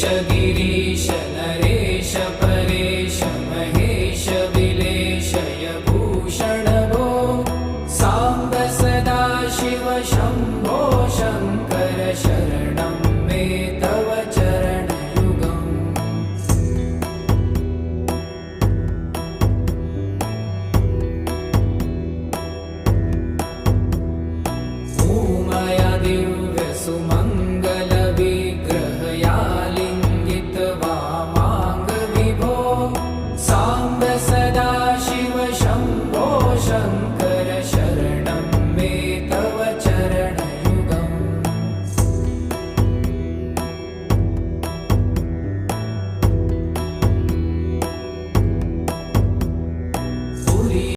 गिरीश नरेश परेश महेश विलेशय भूषण भो साम्ब सदा शिव शम्भो शङ्कर शरणं मे तव चरणयुगम् उमया दिव्य सुमङ्गल विग्रहया लिङ्गित वामाङ्ग विभो साम्ब सदा शिव शम्भो शङ्कर